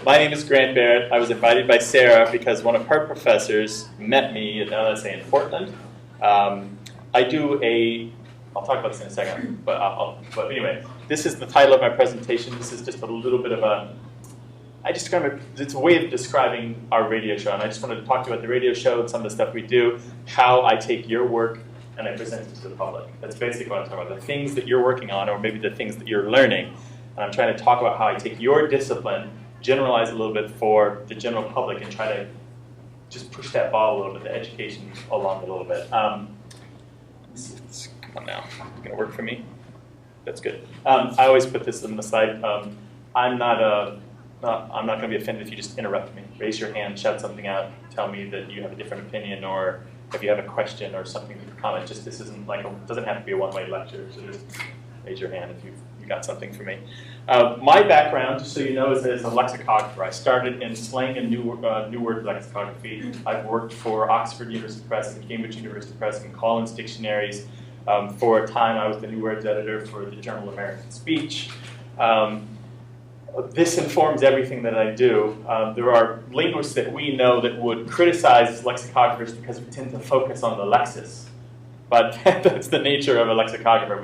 My name is Grant Barrett. I was invited by Sarah because one of her professors met me at LSA in Portland. I do I'll talk about this in a second, but anyway, this is the title of my presentation. This is just a little bit of it's a way of describing our radio show, and I just wanted to talk to you about the radio show and some of the stuff we do, how I take your work and I present it to the public. That's basically what I'm talking about, the things that you're working on, or maybe the things that you're learning. And I'm trying to talk about how I take your discipline, generalize a little bit for the general public, and try to just push that ball a little bit, the education along a little bit. Let's see if this, come on now, it's going to work for me. That's good. I always put this in the slide. I'm not going to be offended if you just interrupt me. Raise your hand, shout something out, tell me that you have a different opinion, or if you have a question or something to comment. Just this isn't like it doesn't have to be a one-way lecture. So just raise your hand if you got something for me. My background, just so you know, is as a lexicographer. I started in slang and new word lexicography. I've worked for Oxford University Press and Cambridge University Press and Collins Dictionaries. For a time, I was the new words editor for the Journal of American Speech. This informs everything that I do. There are linguists that we know that would criticize lexicographers because we tend to focus on the lexis. But that's the nature of a lexicographer.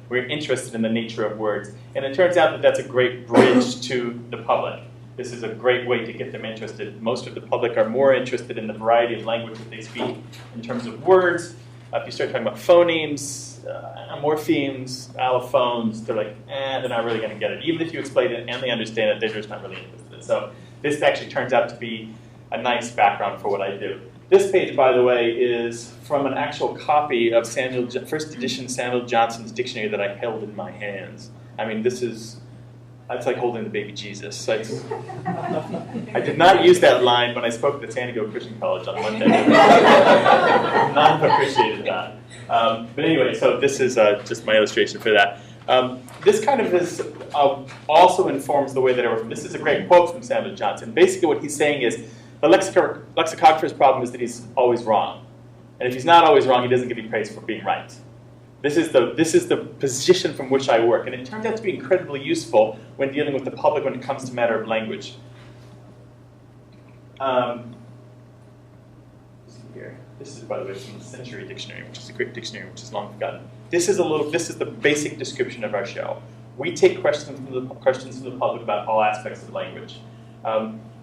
We're interested in the nature of words. And it turns out that that's a great bridge to the public. This is a great way to get them interested. Most of the public are more interested in the variety of language that they speak in terms of words. If you start talking about phonemes, morphemes, allophones, they're like, they're not really going to get it. Even if you explain it and they understand it, they're just not really interested. So this actually turns out to be a nice background for what I do. This page, by the way, is from an actual copy of first edition Samuel Johnson's dictionary that I held in my hands. I mean, that's like holding the baby Jesus. I did not use that line when I spoke at San Diego Christian College on Monday. Not appreciated that. But anyway, so this is just my illustration for that. This kind of is also informs the way that I work. This is a great quote from Samuel Johnson. Basically what he's saying is, the lexicographer's problem is that he's always wrong. And if he's not always wrong, he doesn't get any praise for being right. This is the position from which I work. And it turns out to be incredibly useful when dealing with the public when it comes to matter of language. This is, by the way, from the Century Dictionary, which is a great dictionary, which is long forgotten. This is the basic description of our show. We take questions from the public about all aspects of language.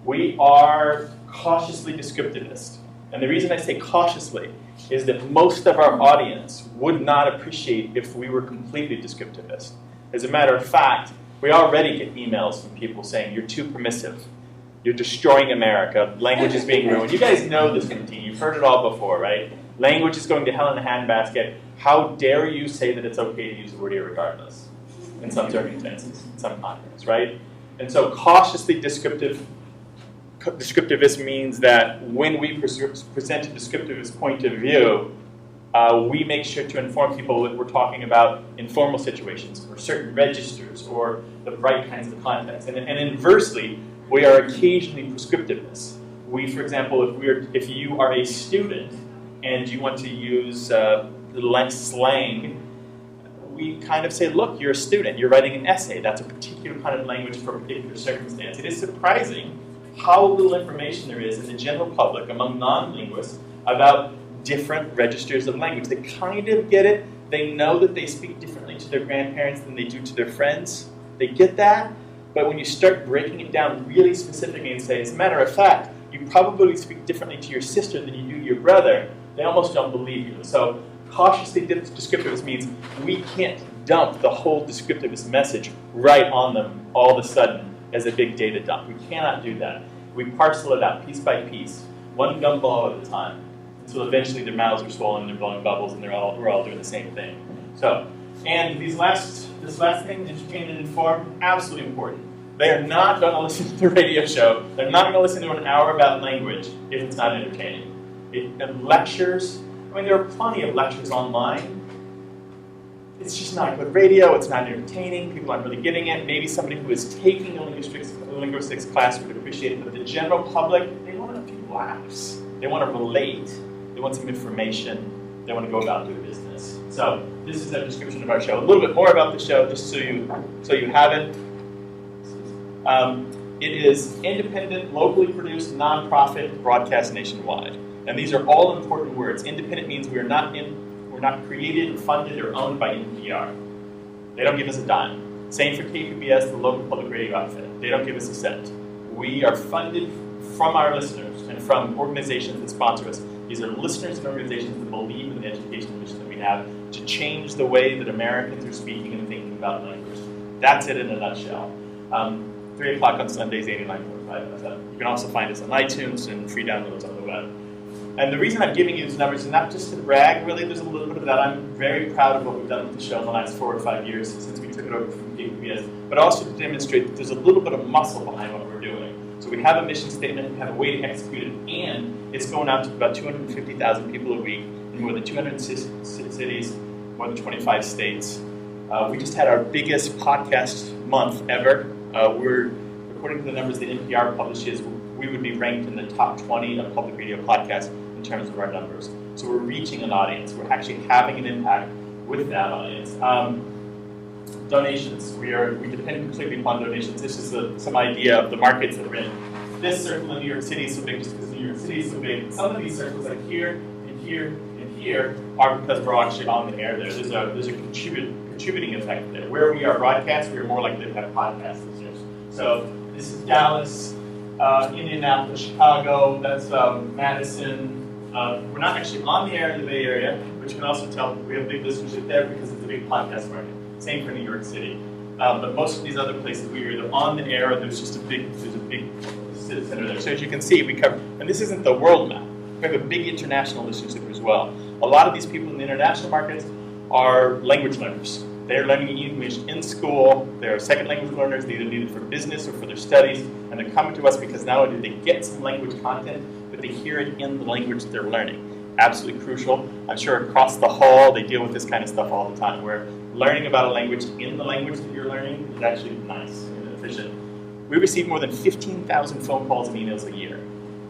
We are cautiously descriptivist. And the reason I say cautiously is that most of our audience would not appreciate if we were completely descriptivist. As a matter of fact, we already get emails from people saying, you're too permissive. You're destroying America. Language is being ruined. You guys know this routine. You've heard it all before, right? Language is going to hell in a handbasket. How dare you say that it's okay to use the word irregardless in some circumstances, in some contexts, right? And so cautiously descriptivist means that when we present a descriptivist point of view, we make sure to inform people that we're talking about informal situations or certain registers or the right kinds of contexts. And inversely, we are occasionally prescriptivists. For example, if you are a student and you want to use slang, we kind of say, look, you're a student, you're writing an essay. That's a particular kind of language for a particular circumstance. It is surprising how little information there is in the general public among non-linguists about different registers of language. They kind of get it. They know that they speak differently to their grandparents than they do to their friends. They get that. But when you start breaking it down really specifically and say, as a matter of fact, you probably speak differently to your sister than you do your brother, they almost don't believe you. So cautiously descriptivist means we can't dump the whole descriptivist message right on them all of a sudden as a big data dump. We cannot do that. We parcel it out piece by piece, one gumball at a time, until eventually their mouths are swollen and they're blowing bubbles and we're all doing the same thing. So, and this last thing, entertain and inform, absolutely important. They are not going to listen to the radio show. They're not going to listen to an hour about language if it's not entertaining. Lectures, I mean, there are plenty of lectures online. It's just not good radio. It's not entertaining. People aren't really getting it. Maybe somebody who is taking a linguistics class would appreciate it. But the general public, they want a few laughs. They want to relate. They want some information. They want to go about their business. So this is a description of our show. A little bit more about the show, just so you have it. It is independent, locally produced, nonprofit, broadcast nationwide. And these are all important words. Independent means we're not created, funded, or owned by NPR. They don't give us a dime. Same for KPBS, the local public radio outfit. They don't give us a cent. We are funded from our listeners and from organizations that sponsor us. These are listeners and organizations that believe in the educational mission that we have to change the way that Americans are speaking and thinking about language. That's it in a nutshell. 3 o'clock on Sundays, 89.5 FM. You can also find us on iTunes and free downloads on the web. And the reason I'm giving you these numbers is not just to brag, really. There's a little bit of that. I'm very proud of what we've done with the show in the last 4 or 5 years since we took it over from KPBS, but also to demonstrate that there's a little bit of muscle behind what we're doing. So we have a mission statement, we have a way to execute it, and it's going out to about 250,000 people a week in more than 206 cities, more than 25 states. We just had our biggest podcast month ever. According to the numbers that NPR publishes, we would be ranked in the top 20 of public radio podcasts in terms of our numbers. So we're reaching an audience. We're actually having an impact with that audience. Donations. We depend completely upon donations. This is some idea of the markets that we're in. This circle in New York City is so big just because New York City is so big. Some of these circles, like here and here and here, are because we're actually on the air there. There's a contributing effect there. Where we are broadcast, we are more likely to have podcast listeners. So this is Dallas, Indianapolis, Chicago, that's Madison. We're not actually on the air in the Bay Area, but you can also tell we have big listenership there because it's a big podcast market. Same for New York City. But most of these other places, we are either on the air or there's a big center there. So as you can see, we cover, and this isn't the world map. We have a big international listenership as well. A lot of these people in the international markets are language learners. They're learning English in school. They're second language learners. They either need it for business or for their studies. And they're coming to us because not only do they get some language content, but they hear it in the language they're learning. Absolutely crucial. I'm sure across the hall they deal with this kind of stuff all the time, where learning about a language in the language that you're learning is actually nice and efficient. We receive more than 15,000 phone calls and emails a year.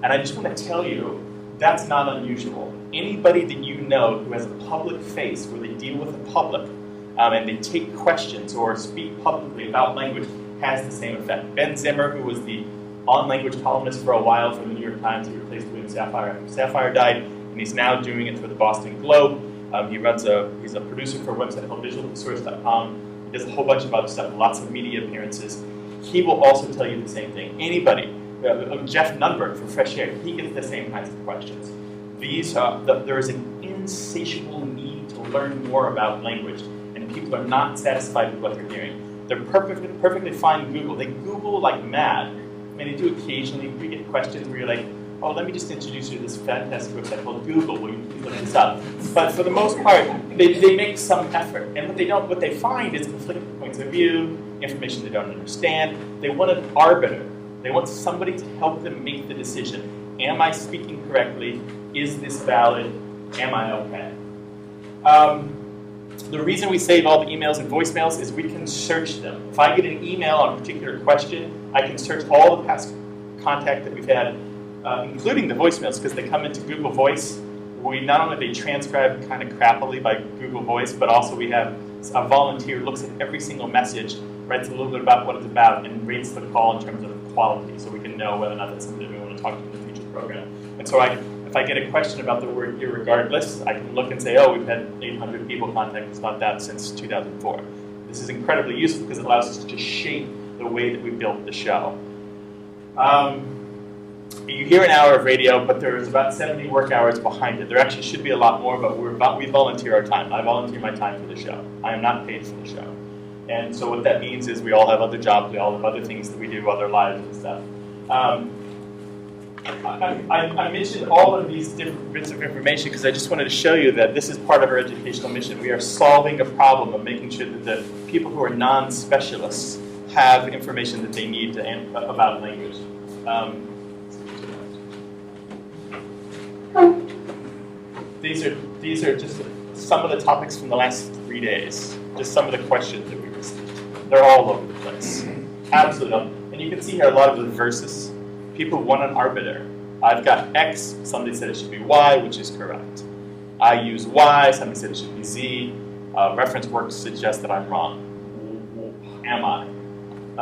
And I just want to tell you, that's not unusual. Anybody that you know who has a public face where they deal with the public and they take questions or speak publicly about language has the same effect. Ben Zimmer, who was the on-language columnist for a while for the New York Times, he replaced William Safire after Safire died, and he's now doing it for the Boston Globe. He's a producer for a website called visualsource.com. He does a whole bunch of other stuff, lots of media appearances. He will also tell you the same thing. Anybody, Jeff Nunberg for Fresh Air, he gets the same kinds of questions. There is an insatiable need to learn more about language, and people are not satisfied with what they're hearing. They're perfectly fine Google. They Google like mad. I mean, they do occasionally. We get questions where you're like, oh, let me just introduce you to this fantastic website called Google, where you can look this up. But for the most part, they make some effort. And what they find is conflicting points of view, information they don't understand. They want an arbiter. They want somebody to help them make the decision. Am I speaking correctly? Is this valid? Am I okay? The reason we save all the emails and voicemails is we can search them. If I get an email on a particular question, I can search all the past contact that we've had, including the voicemails, because they come into Google Voice. Not only they transcribe kind of crappily by Google Voice, but also we have a volunteer who looks at every single message, writes a little bit about what it's about, and rates the call in terms of quality, so we can know whether or not that's somebody we want to talk to in the future program. And so if I get a question about the word irregardless, I can look and say, oh, we've had 800 people contact us about that since 2004. This is incredibly useful because it allows us to shape the way that we built the show. You hear an hour of radio, but there's about 70 work hours behind it. There actually should be a lot more, but we volunteer our time. I volunteer my time for the show. I am not paid for the show. And so what that means is we all have other jobs, we all have other things that we do, other lives and stuff. I mentioned all of these different bits of information because I just wanted to show you that this is part of our educational mission. We are solving a problem of making sure that the people who are non-specialists have information that they need about language. These are just some of the topics from the last 3 days. Just some of the questions that we received. They're all over the place. Absolutely. And you can see here a lot of the verses. People want an arbiter. I've got X, somebody said it should be Y, which is correct. I use Y, somebody said it should be Z. Reference work suggests that I'm wrong. Am I?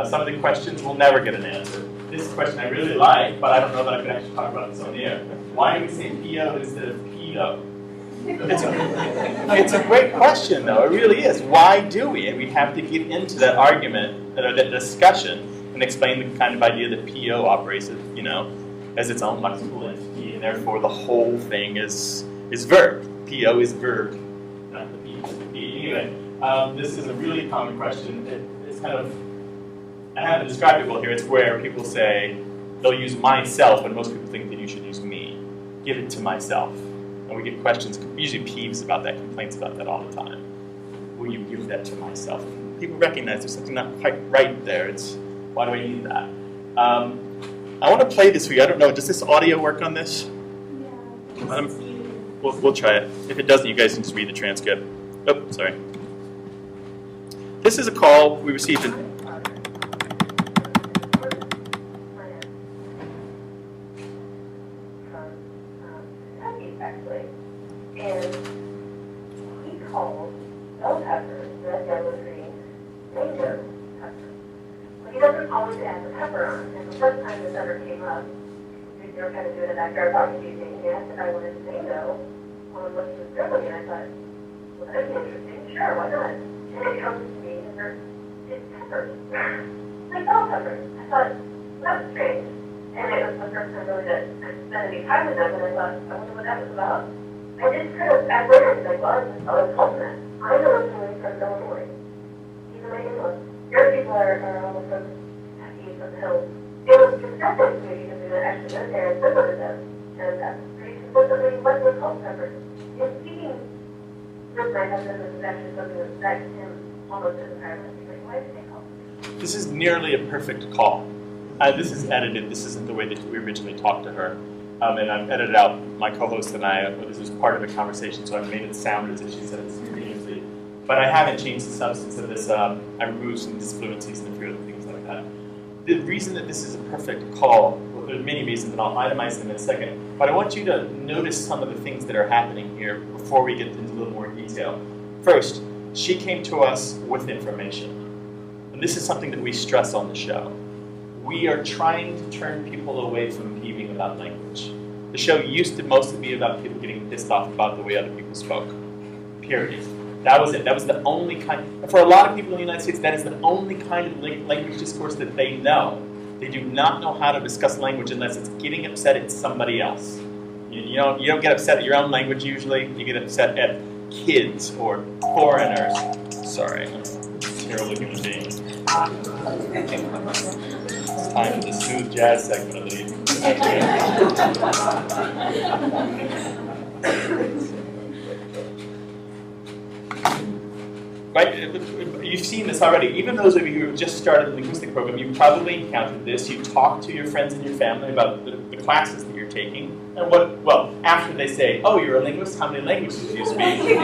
Some of the questions will never get an answer. this question I really like, but I don't know that I could actually talk about this on the air. Why do we say PO instead of PO? It's a great question, though. It really is. Why do we? And we have to get into that argument, or that discussion, and explain the kind of idea that PO operates, as its own lexical entity, and therefore the whole thing is verb. PO is verb, not the P. Anyway, this is a really common question. It's kind of, I haven't described it well here. It's where people say they'll use myself, and most people think that you should use me. Give it to myself. And we get questions, usually peeves about that, complaints about that all the time. Will you give that to myself? People recognize there's something not quite right there. It's, why do I need that? I want to play this for you. I don't know, does this audio work on this? Yeah. We'll try it. If it doesn't, you guys can just read the transcript. Oh, sorry. This is a call we received in... Actually, and he called bell peppers red, yellow, green, mango peppers. But he doesn't always add the pepper on. And the first time this ever came up, we were kind of doing a backyard barbecue thing. He asked if I wanted mango on what he was grilling, and I thought, well, that'd be interesting. Sure, why not? And it comes to me, and it's peppers, like bell peppers. I thought, that's strange. And it was the first time really that I spent any time with them, and I thought, I wonder what that was about. I just kind of, I wondered, like, well, I was hoping that. I'm originally from Illinois. Even my English. Your people are almost from Kentucky, from the hills. It was disgusting to me because we would actually live there and live with them. And that's pretty consistently what they call peppers. And speaking with my husband, this is actually something that affects him almost entirely. He's like, why did they call it? This is nearly a perfect call. This is edited. This isn't the way that we originally talked to her. And I've edited out my co-host and I. This was part of the conversation, so I've made it sound as if she said it simultaneously. But I haven't changed the substance of this. I removed some disfluencies and a few other things like that. The reason that this is a perfect call, well, there are many reasons, and I'll itemize them in a second. But I want you to notice some of the things that are happening here before we get into a little more detail. First, she came to us with information. And this is something that we stress on the show. We are trying to turn people away from peeving about language. The show used to mostly be about people getting pissed off about the way other people spoke. Period. That was it. That was the only kind. For a lot of people in the United States, that is the only kind of language discourse that they know. They do not know how to discuss language unless it's getting upset at somebody else. You don't get upset at your own language usually. You get upset at kids or foreigners. Sorry, I'm a terrible human being. It's time for the smooth jazz segment of the evening. Right? You've seen this already. Even those of you who have just started the linguistic program, you've probably encountered this. You talk to your friends and your family about the classes that you're taking. And after they say, oh, you're a linguist, how many languages do you speak?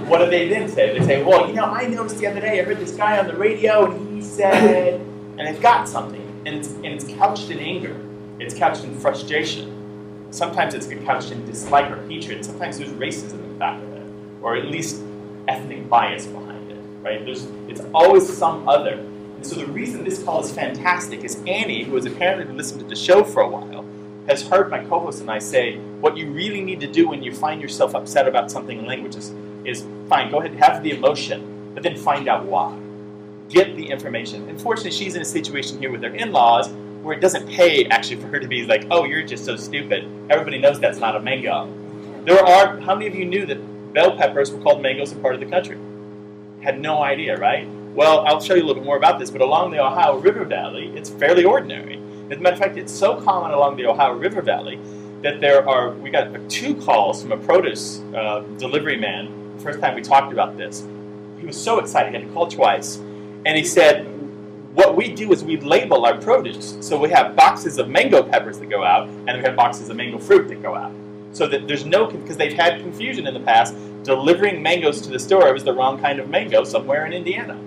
What do they then say? They say, well, I noticed the other day, I heard this guy on the radio, and he said, and they've got something. And it's couched in anger. It's couched in frustration. Sometimes it's couched in dislike or hatred. Sometimes there's racism in the back of it, or at least ethnic bias behind it. Right? It's always some other. And so the reason this call is fantastic is Annie, who has apparently listened to the show for a while, has heard my co-host and I say, what you really need to do when you find yourself upset about something in language is fine, go ahead and have the emotion, but then find out why. Get the information. Unfortunately, she's in a situation here with her in-laws where it doesn't pay actually for her to be like, oh, you're just so stupid. Everybody knows that's not a mango. How many of you knew that bell peppers were called mangoes in part of the country? Had no idea, right? Well, I'll show you a little bit more about this, but along the Ohio River Valley, it's fairly ordinary. As a matter of fact, it's so common along the Ohio River Valley that we got 2 calls from a produce delivery man the first time we talked about this. He was so excited, he had to call twice. And he said, what we do is we label our produce. So we have boxes of mango peppers that go out, and we have boxes of mango fruit that go out. So that there's because they've had confusion in the past, delivering mangoes to the store was the wrong kind of mango somewhere in Indiana.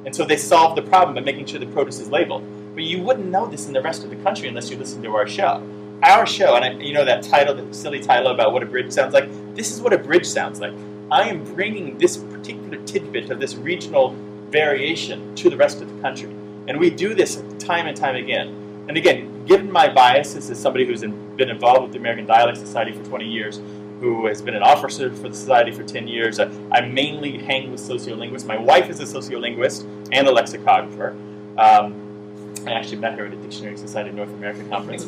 And so they solved the problem by making sure the produce is labeled. But you wouldn't know this in the rest of the country unless you listen to our show. Our show, and that title, that silly title about what a bridge sounds like, this is what a bridge sounds like. I am bringing this particular tidbit of this regional variation to the rest of the country. And we do this time and time again. And again, given my biases as somebody who's been involved with the American Dialect Society for 20 years, who has been an officer for the society for 10 years, I mainly hang with sociolinguists. My wife is a sociolinguist and a lexicographer. I actually met her at a Dictionary Society of North America conference.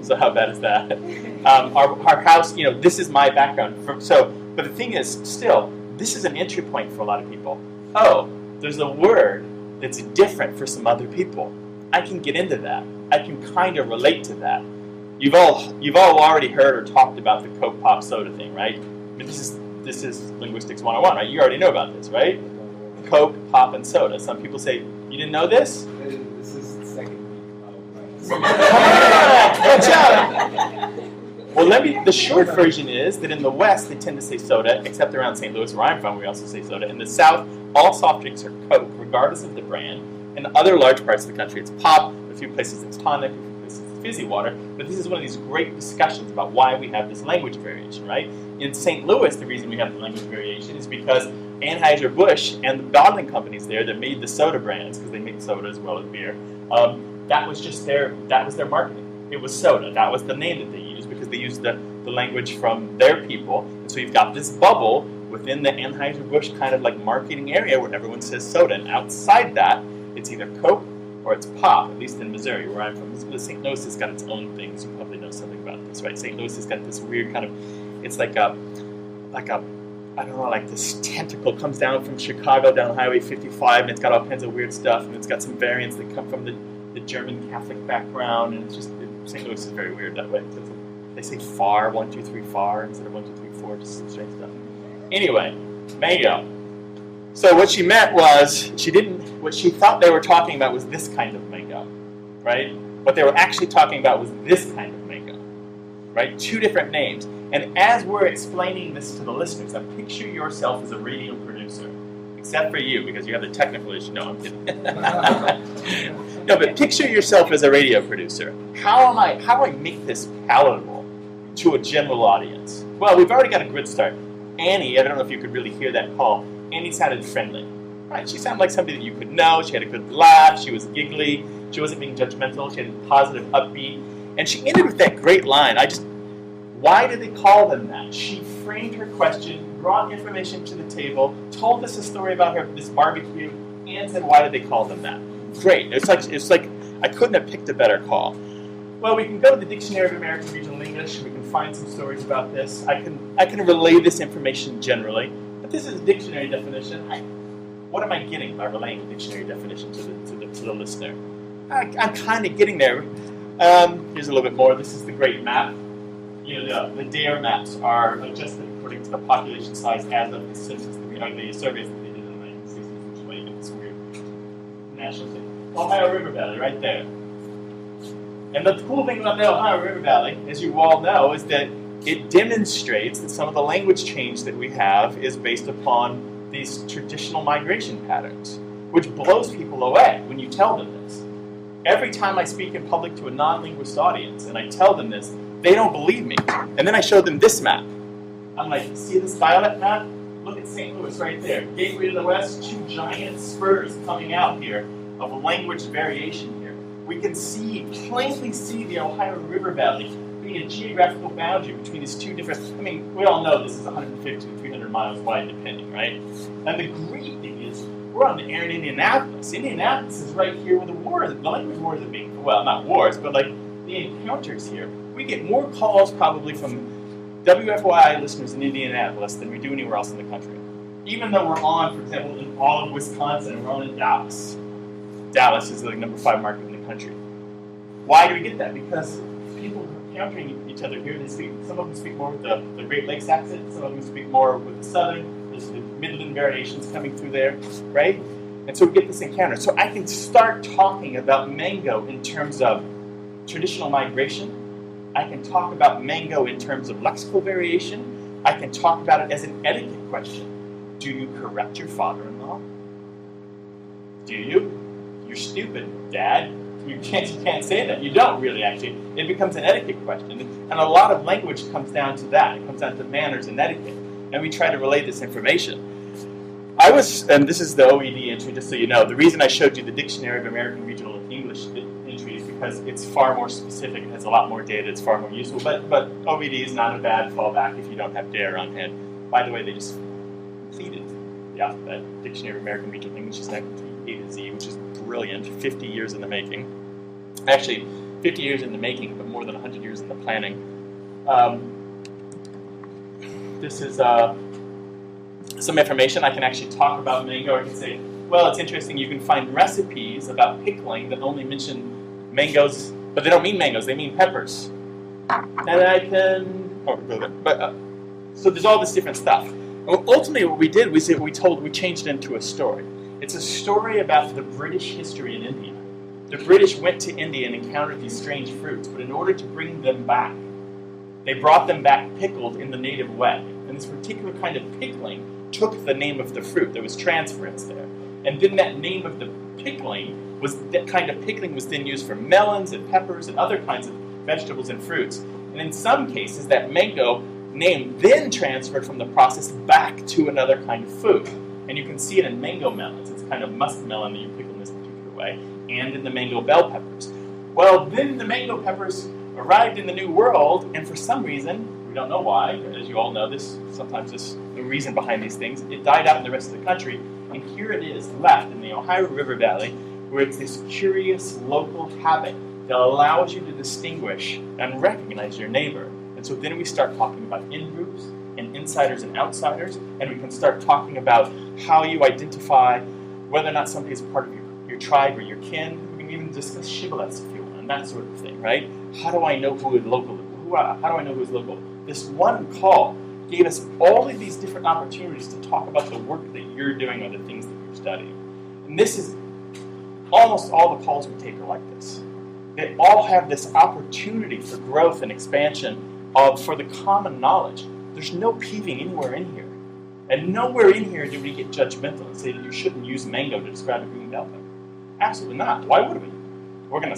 So how bad is that? Our house, this is my background. But the thing is, still, this is an entry point for a lot of people. Oh, there's a word that's different for some other people. I can get into that. I can kind of relate to that. You've all already heard or talked about the Coke Pop Soda thing, right? I mean, this is Linguistics 101, right? You already know about this, right? Coke, Pop, and Soda. Some people say, you didn't know this? This is the second week. Come on, watch out! Well, the short version is that in the West, they tend to say soda, except around St. Louis, where I'm from, we also say soda. In the South, all soft drinks are Coke, regardless of the brand. In other large parts of the country, it's pop. A few places it's tonic, a few places it's fizzy water. But this is one of these great discussions about why we have this language variation, right? In St. Louis, the reason we have the language variation is because Anheuser-Busch and the bottling companies there that made the soda brands, because they make soda as well as beer, that was their marketing. It was soda. That was the name that they used because they used the language from their people. And so you've got this bubble within the Anheuser-Busch kind of like marketing area where everyone says soda. And outside that, it's either Coke or it's pop, at least in Missouri, where I'm from. St. Louis has got its own things. You probably know something about this, right? St. Louis has got this weird kind of, it's like a I don't know, like this tentacle comes down from Chicago down Highway 55, and it's got all kinds of weird stuff, and it's got some variants that come from the German Catholic background, and it's just, St. Louis is very weird that way. They say far, 1, 2, 3, far, instead of 1, 2, 3, 4, just some strange stuff. Anyway, mango. So what she meant was, what she thought they were talking about was this kind of mango, right? What they were actually talking about was this kind of mango, right? Two different names. And as we're explaining this to the listeners, now picture yourself as a radio producer, except for you, because you have the technical issue. No, I'm kidding. No, but picture yourself as a radio producer. How do I make this palatable to a general audience? Well, we've already got a good start. Annie, I don't know if you could really hear that call. Annie sounded friendly, right? She sounded like somebody that you could know. She had a good laugh. She was giggly. She wasn't being judgmental. She had a positive, upbeat. And she ended with that great line. Why did they call them that? She framed her question, brought information to the table, told us a story about this barbecue, and said, why did they call them that? Great. It's like I couldn't have picked a better call. Well, we can go to the Dictionary of American Regional English. We can find some stories about this. I can relay this information generally, but this is a dictionary definition. What am I getting by relaying a dictionary definition to the listener? I'm kind of getting there. Here's a little bit more. This is the great map. The DARE maps are adjusted according to the population size as of the census, the surveys that they did in the 1960s, which is why you get this weird national thing. Ohio River Valley, right there. And the cool thing about the Ohio River Valley, as you all know, is that it demonstrates that some of the language change that we have is based upon these traditional migration patterns, which blows people away when you tell them this. Every time I speak in public to a non-linguist audience and I tell them this, they don't believe me. And then I show them this map. I'm like, see this dialect map? Look at St. Louis right there. Gateway to the west, two giant spurs coming out here of language variation here. We can plainly see the Ohio River Valley being a geographical boundary between these two different, we all know this is 150 to 300 miles wide depending, right? And the great thing is, we're on the air in Indianapolis. Indianapolis is right here where the language wars are being, well, not wars, but like the encounters here. We get more calls probably from WFYI listeners in Indianapolis than we do anywhere else in the country. Even though we're on, for example, in all of Wisconsin, and we're on in Dallas. Dallas is the number 5 market in the country. Why do we get that? Because people are encountering each other here. Some of them speak more with the Great Lakes accent. Some of them speak more with the Southern. There's the Midland variations coming through there, right? And so we get this encounter. So I can start talking about mango in terms of traditional migration. I can talk about mango in terms of lexical variation. I can talk about it as an etiquette question. Do you correct your father-in-law? Do you? You're stupid, Dad. You can't say that. You don't really, actually. It becomes an etiquette question. And a lot of language comes down to that. It comes down to manners and etiquette. And we try to relay this information. And this is the OED entry, just so you know. The reason I showed you the Dictionary of American Regional English entry is because because it's far more specific, it has a lot more data, it's far more useful, but OVD is not a bad fallback if you don't have data on hand. By the way, they just completed the Alphabet Dictionary of American Regional English is now complete A to Z, which is brilliant, 50 years in the making. Actually, 50 years in the making, but more than 100 years in the planning. This is some information. I can actually talk about mango. I can say, well, it's interesting, you can find recipes about pickling that only mention mangoes, but they don't mean mangoes, they mean peppers. And I can, go there. But, so there's all this different stuff. Ultimately what we did was we changed it into a story. It's a story about the British history in India. The British went to India and encountered these strange fruits, but in order to bring them back, they brought them back pickled in the native way. And this particular kind of pickling took the name of the fruit. There was transference there. And then that name of the pickling was, that kind of pickling was then used for melons and peppers and other kinds of vegetables and fruits. And in some cases, that mango name then transferred from the process back to another kind of food. And you can see it in mango melons. It's kind of muskmelon that you pickle in this particular way, and in the mango bell peppers. Well, then the mango peppers arrived in the New World, and for some reason, we don't know why, but as you all know, sometimes there's no reason behind these things, it died out in the rest of the country. And here it is left in the Ohio River Valley, where it's this curious local habit that allows you to distinguish and recognize your neighbor. And so then we start talking about in-groups and insiders and outsiders, and we can start talking about how you identify whether or not somebody is part of your tribe or your kin. We can even discuss shibboleths if you want, and that sort of thing, right? How do I know who is local? How do I know who is local? This one call gave us all of these different opportunities to talk about the work that you're doing or the things that you're studying. And this is, almost all the calls we take are like this. They all have this opportunity for growth and expansion for the common knowledge. There's no peeving anywhere in here. And nowhere in here do we get judgmental and say that you shouldn't use mango to describe a green bell pepper. Absolutely not. Why would we? We're gonna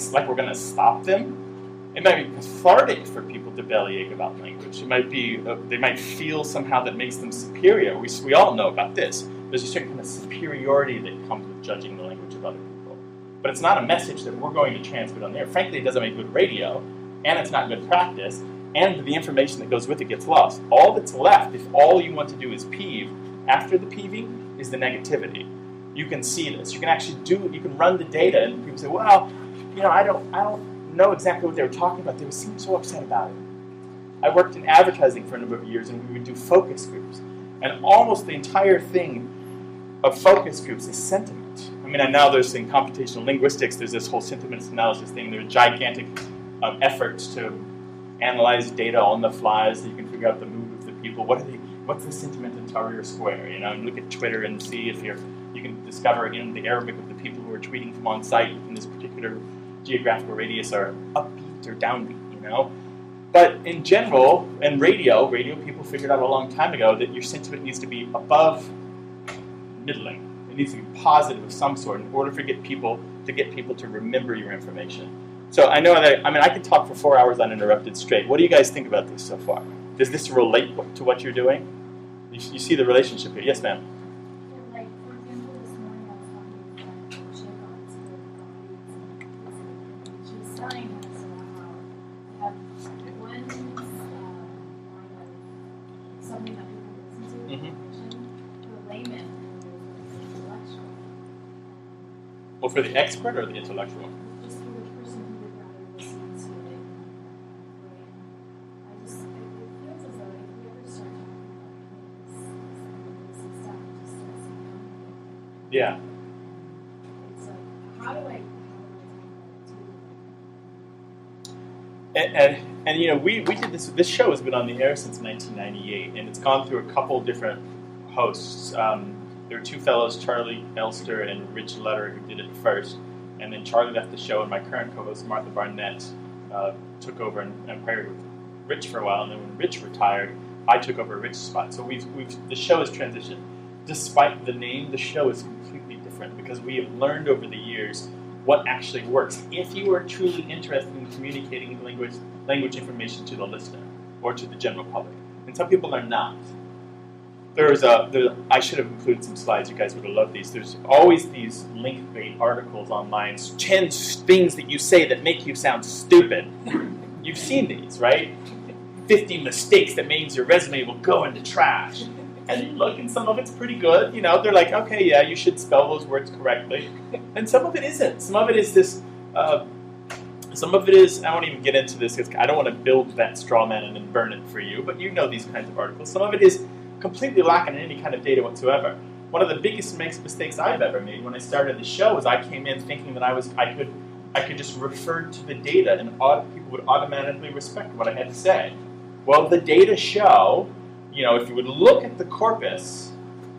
stop them? It might be cathartic for people to bellyache about language. It might be, they might feel somehow that makes them superior. We all know about this. There's a certain kind of superiority that comes with judging the language of other people. But it's not a message that we're going to transmit on there. Frankly, it doesn't make good radio, and it's not good practice, and the information that goes with it gets lost. All that's left, if all you want to do is peeve, after the peeving is the negativity. You can see this. You can actually you can run the data, and people say, well, I don't know exactly what they were talking about. They seemed so upset about it. I worked in advertising for a number of years, and we would do focus groups. And almost the entire thing of focus groups is sentiment. I mean, and now there's in computational linguistics, there's this whole sentiment analysis thing. There are gigantic efforts to analyze data on the fly so you can figure out the mood of the people. What's the sentiment in Tahrir Square? And look at Twitter and see if you can discover in the Arabic of the people who are tweeting from on site in this particular geographical radius are upbeat or downbeat, But in general, in radio people figured out a long time ago that your sentiment needs to be above middling. It needs to be positive of some sort in order to get people to remember your information. So I know that, I can talk for 4 hours uninterrupted straight. What do you guys think about this so far? Does this relate to what you're doing? You see the relationship here. Yes, ma'am? Like, for example, this morning I was talking to a chick on and she was telling us about how we have one line of something that people listen to, information, to a layman who is intellectual. Well, for the expert or the intellectual? Just for the person who would rather listen to it in a way. It feels as though if we ever start talking about this stuff, it just starts to become complicated. Yeah. It's like, how do I talk And we did this show has been on the air since 1998, and it's gone through a couple different hosts. There were two fellows, Charlie Elster and Rich Letter, who did it first, and then Charlie left the show, and my current co-host, Martha Barnett, took over and paired with Rich for a while, and then when Rich retired, I took over Rich's spot. So the show has transitioned. Despite the name, the show is completely different because we have learned over the years what actually works if you are truly interested in communicating language information to the listener or to the general public. And some people are not. I should have included some slides. You guys would have loved these. There's always these link bait articles online. 10 things that you say that make you sound stupid. You've seen these, right? 50 mistakes that means your resume will go into trash. And you look, and some of it's pretty good. You know, they're like, okay, yeah, you should spell those words correctly. And some of it isn't. Some of it is this. Some of it is, I won't even get into this because I don't want to build that straw man and then burn it for you, but you know these kinds of articles. Some of it is completely lacking in any kind of data whatsoever. One of the biggest mistakes I've ever made when I started the show is I came in thinking that I could just refer to the data and people would automatically respect what I had to say. Well, the data show, you know, if you would look at the corpus,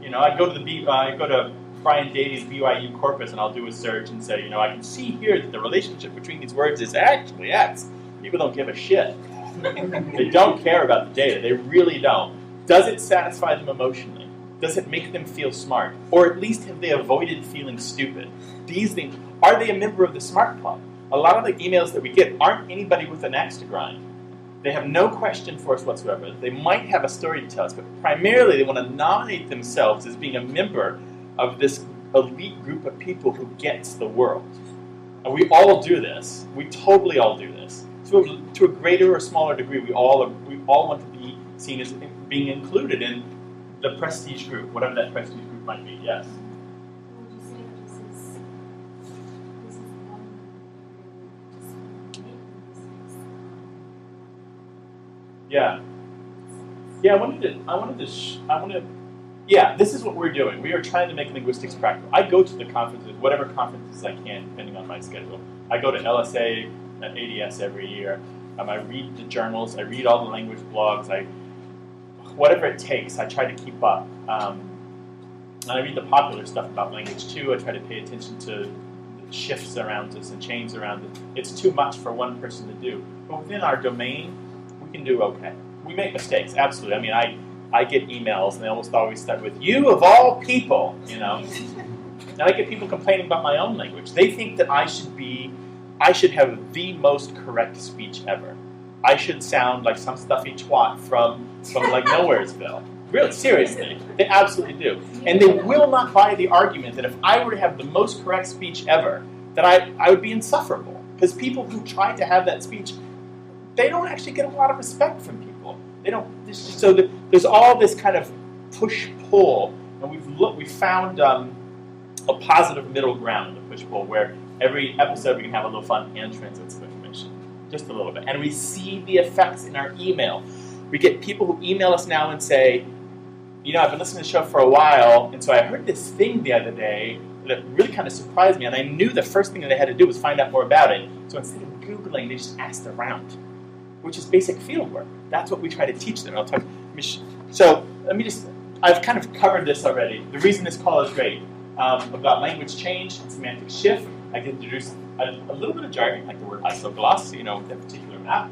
you know, I go to Brian Davies' BYU corpus and I'll do a search and say, you know, I can see here that the relationship between these words is actually X. People don't give a shit. They don't care about the data. They really don't. Does it satisfy them emotionally? Does it make them feel smart? Or at least have they avoided feeling stupid? These things. Are they a member of the Smart Club? A lot of the emails that we get aren't anybody with an axe to grind. They have no question for us whatsoever. They might have a story to tell us, but primarily they want to nominate themselves as being a member of this elite group of people who gets the world. And we all do this. We totally all do this. So to a greater or smaller degree, we all want to be seen as being included in the prestige group, whatever that prestige group might be. Yes. Would you say that this is one area where just make mistakes? Yeah. Yeah, yeah, this is what we're doing. We are trying to make linguistics practical. I go to the conferences, whatever conferences I can, depending on my schedule. I go to LSA and ADS every year. I read the journals. I read all the language blogs. Whatever it takes, I try to keep up. And I read the popular stuff about language too. I try to pay attention to the shifts around us and changes around us. It's too much for one person to do. But within our domain, we can do okay. We make mistakes, absolutely. I mean, I get emails and they almost always start with, "You of all people," you know. And I get people complaining about my own language. They think that I should have the most correct speech ever. I should sound like some stuffy twat from like Nowheresville. Really, seriously. They absolutely do. And they will not buy the argument that if I were to have the most correct speech ever, that I would be insufferable. Because people who try to have that speech, they don't actually get a lot of respect from people. They don't. So there's all this kind of push-pull, and we've found a positive middle ground in the push-pull where every episode we can have a little fun and translate some information, just a little bit. And we see the effects in our email. We get people who email us now and say, you know, I've been listening to the show for a while, and so I heard this thing the other day that really kind of surprised me, and I knew the first thing that they had to do was find out more about it. So instead of Googling, they just asked around, which is basic field work. That's what we try to teach them. So let me just, I've kind of covered this already. The reason this call is great, about language change and semantic shift, I can introduce a little bit of jargon, like the word isogloss, you know, that particular map.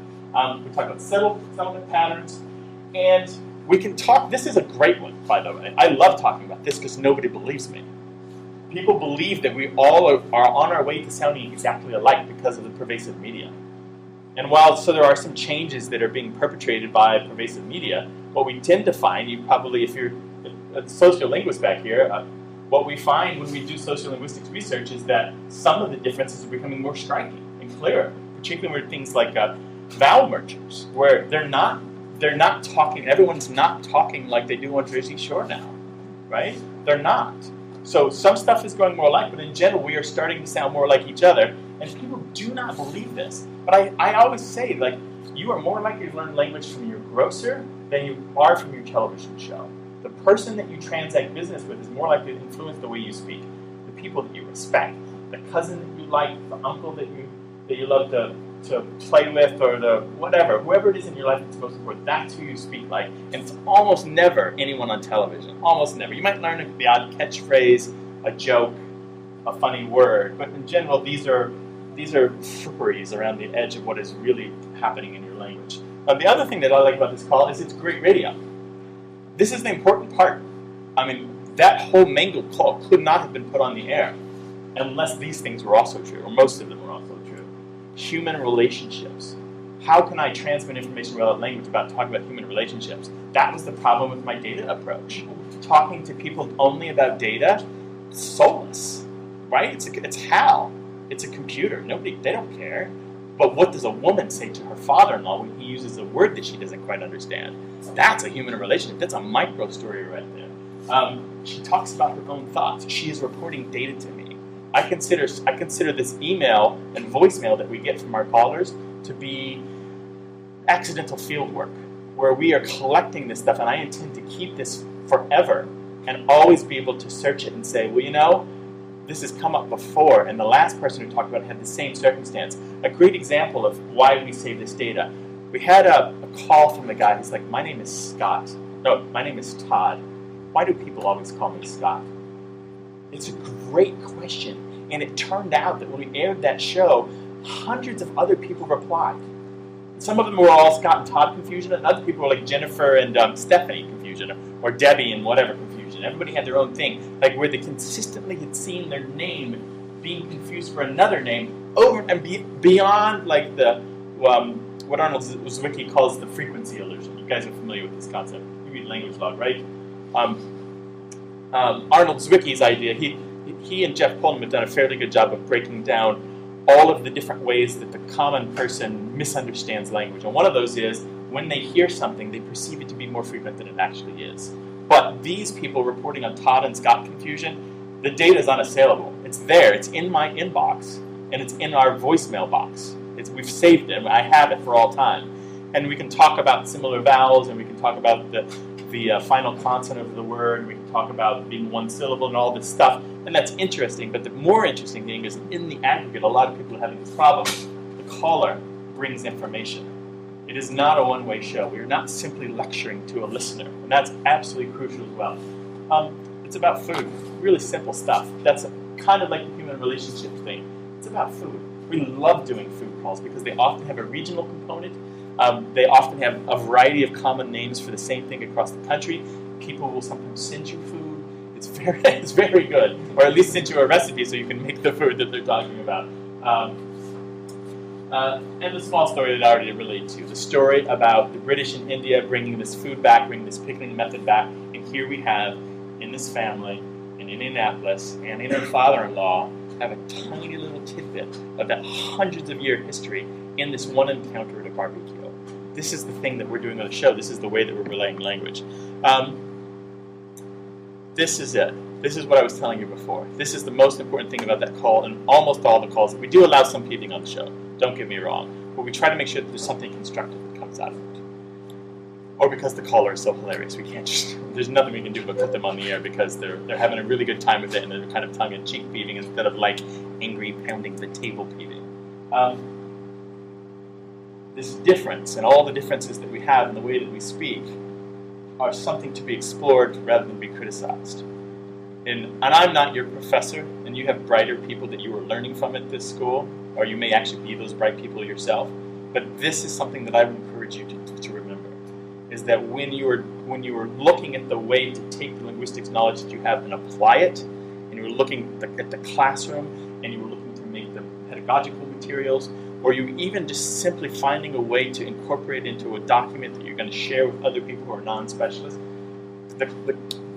We talk about settlement patterns, and we can talk, this is a great one, by the way. I love talking about this because nobody believes me. People believe that we all are on our way to sounding exactly alike because of the pervasive media. And while there are some changes that are being perpetrated by pervasive media, what we tend to find, you probably, if you're a sociolinguist back here, what we find when we do sociolinguistics research is that some of the differences are becoming more striking and clearer, particularly with things like vowel mergers, where they're not talking, everyone's not talking like they do on Jersey Shore now, right? They're not. So some stuff is going more alike, but in general, we are starting to sound more like each other, and people do not believe this. But I always say, like, you are more likely to learn language from your grocer than you are from your television show. The person that you transact business with is more likely to influence the way you speak. The people that you respect, the cousin that you like, the uncle that you love to play with, or the whatever, whoever it is in your life that's most important, that's who you speak like. And it's almost never anyone on television. Almost never. You might learn the odd catchphrase, a joke, a funny word, but in general, these are fripperies around the edge of what is really happening in your language. The other thing that I like about this call is it's great radio. This is the important part. I mean, that whole mangled call could not have been put on the air unless these things were also true, or most of them were also true. Human relationships. How can I transmit information without language about talking about human relationships? That was the problem with my data approach. talking to people only about data, soulless, right? It's HAL. It's a computer. They don't care. But what does a woman say to her father-in-law when he uses a word that she doesn't quite understand? That's a human relationship. That's a micro story right there. She talks about her own thoughts. She is reporting data to me. I consider this email and voicemail that we get from our callers to be accidental field work, where we are collecting this stuff, and I intend to keep this forever and always be able to search it and say, well, you know, this has come up before, and the last person who talked about it had the same circumstance. A great example of why we save this data. We had a call from the guy who's like, my name is Scott. No, my name is Todd. Why do people always call me Scott? It's a great question. And it turned out that when we aired that show, hundreds of other people replied. Some of them were all Scott and Todd confusion, and other people were like Jennifer and Stephanie confusion, or Debbie and whatever confusion. Everybody had their own thing, like where they consistently had seen their name being confused for another name over and beyond like the what Arnold Zwicky calls the frequency illusion. You guys are familiar with this concept. You read language log, right? Arnold Zwicky's idea, he and Jeff Pullman have done a fairly good job of breaking down all of the different ways that the common person misunderstands language. And one of those is when they hear something, they perceive it to be more frequent than it actually is. But these people reporting on Todd and Scott confusion, the data is unassailable. It's there. It's in my inbox, and it's in our voicemail box. We've saved it. I have it for all time. And we can talk about similar vowels, and we can talk about the final consonant of the word. We can talk about being one syllable and all this stuff. And that's interesting. But the more interesting thing is, in the aggregate, a lot of people are having this problem. The caller brings information. It is not a one-way show. We are not simply lecturing to a listener. And that's absolutely crucial as well. It's about food. Really simple stuff. That's kind of like the human relationship thing. It's about food. We love doing food calls because they often have a regional component. They often have a variety of common names for the same thing across the country. People will sometimes send you food. It's very good. Or at least send you a recipe so you can make the food that they're talking about. And the small story that I already related to. The story about the British in India bringing this food back, bringing this picking method back. And here we have, in this family, in Indianapolis, and in her father-in-law, have a tiny little tidbit of that hundreds of year history in this one encounter at a barbecue. This is the thing that we're doing on the show. This is the way that we're relaying language. This is it. This is what I was telling you before. This is the most important thing about that call, and almost all the calls. We do allow some peeping on the show. Don't get me wrong. But we try to make sure that there's something constructive that comes out of it. Or because the caller is so hilarious. We can't just, there's nothing we can do but put them on the air because they're having a really good time with it, and they're kind of tongue-in-cheek peeping instead of like angry pounding the table peeping. This difference and all the differences that we have in the way that we speak are something to be explored rather than be criticized. And I'm not your professor, and you have brighter people that you are learning from at this school, or you may actually be those bright people yourself. But this is something that I would encourage you to remember, is that when you are looking at the way to take the linguistics knowledge that you have and apply it, and you were looking at the classroom, and you were looking to make the pedagogical materials, or you even just simply finding a way to incorporate into a document that you're going to share with other people who are non-specialists,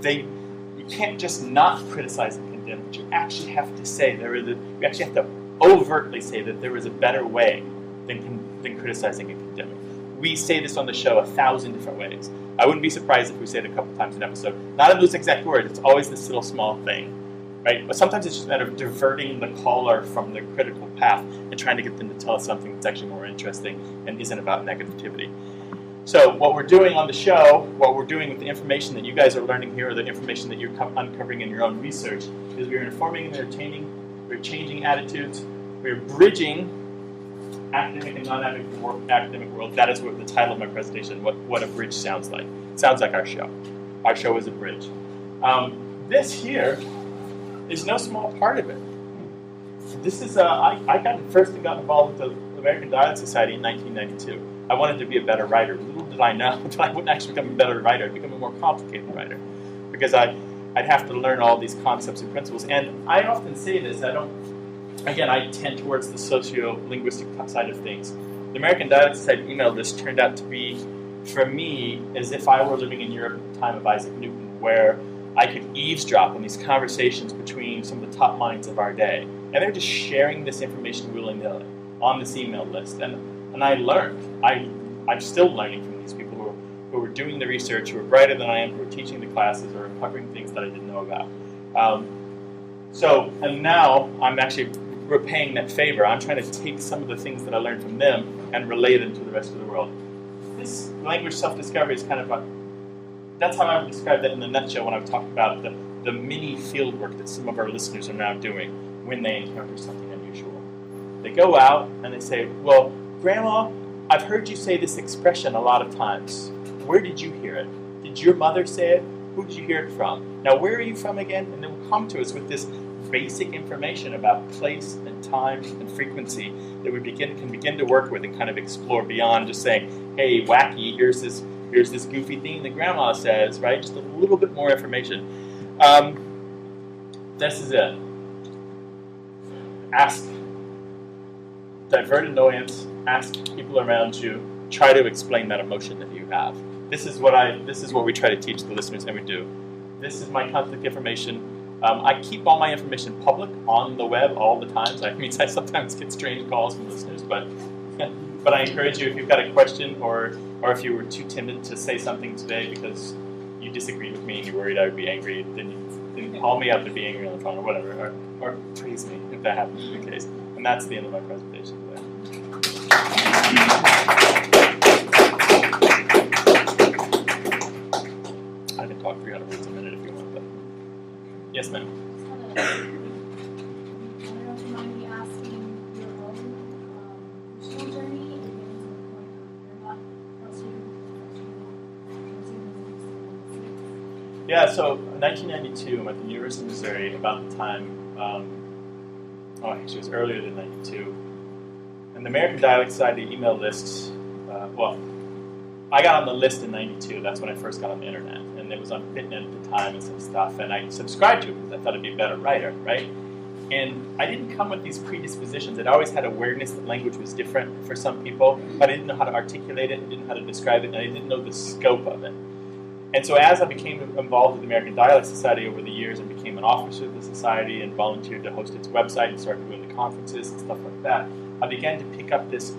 you can't just not criticize and condemn, but you actually have to say you actually have to overtly say that there is a better way than criticizing and condemning. We say this on the show 1,000 different ways. I wouldn't be surprised if we say it a couple times an episode. Not in those exact words. It's always this little small thing. Right? But sometimes it's just a matter of diverting the caller from the critical path and trying to get them to tell us something that's actually more interesting and isn't about negativity. So what we're doing on the show, what we're doing with the information that you guys are learning here, or the information that you're uncovering in your own research, is we're informing and entertaining, we're changing attitudes, we're bridging academic and non-academic world. That is what the title of my presentation, what a bridge sounds like. It sounds like our show. Our show is a bridge. This here is no small part of it. This is, I got involved with the American Dialect Society in 1992. I wanted to be a better writer. Little did I know that I wouldn't actually become a better writer. I'd become a more complicated writer. Because I'd have to learn all these concepts and principles. And I often say this, I tend towards the socio-linguistic side of things. The American Dialect Society email list turned out to be, for me, as if I were living in Europe at the time of Isaac Newton, where I could eavesdrop on these conversations between some of the top minds of our day. And they're just sharing this information willy-nilly on this email list. And I learned. I'm still learning from these people who are doing the research, who are brighter than I am, who are teaching the classes, or uncovering things that I didn't know about. And now I'm actually repaying that favor. I'm trying to take some of the things that I learned from them and relay them to the rest of the world. This language self-discovery is kind of that's how I would describe that in a nutshell when I've talked about the mini field work that some of our listeners are now doing when they encounter something unusual. They go out and they say, well, Grandma, I've heard you say this expression a lot of times. Where did you hear it? Did your mother say it? Who did you hear it from? Now, where are you from again? And they will come to us with this basic information about place and time and frequency that we can begin to work with and kind of explore beyond just saying, hey, wacky, here's this goofy thing that Grandma says, right? Just a little bit more information. This is it. Ask. Divert annoyance. Ask people around you. Try to explain that emotion that you have. This is what we try to teach the listeners, and we do. This is my contact information. I keep all my information public on the web all the time. So I sometimes get strange calls from listeners, but I encourage you, if you've got a question or if you were too timid to say something today because you disagreed with me and you're worried I would be angry, then you call me up and be angry on the phone or whatever, or praise me if that happens to be the case. And that's the end of my presentation today. I can talk 300 words a minute if you want, but yes, ma'am. I don't know if you mind me asking your own personal journey and getting to the point of you're not frustrated with Yeah, so in 1992, I'm at the University of Missouri, about the time, actually it was earlier than 92, and the American Dialect Society email lists, I got on the list in 92, that's when I first got on the internet, and it was on Fitnet at the time and some stuff, and I subscribed to it because I thought I'd be a better writer, right? And I didn't come with these predispositions. I'd always had awareness that language was different for some people, but I didn't know how to articulate it, I didn't know how to describe it, and I didn't know the scope of it. And so as I became involved with the American Dialect Society over the years and became an officer of the society and volunteered to host its website and started doing the conferences and stuff like that, I began to pick up this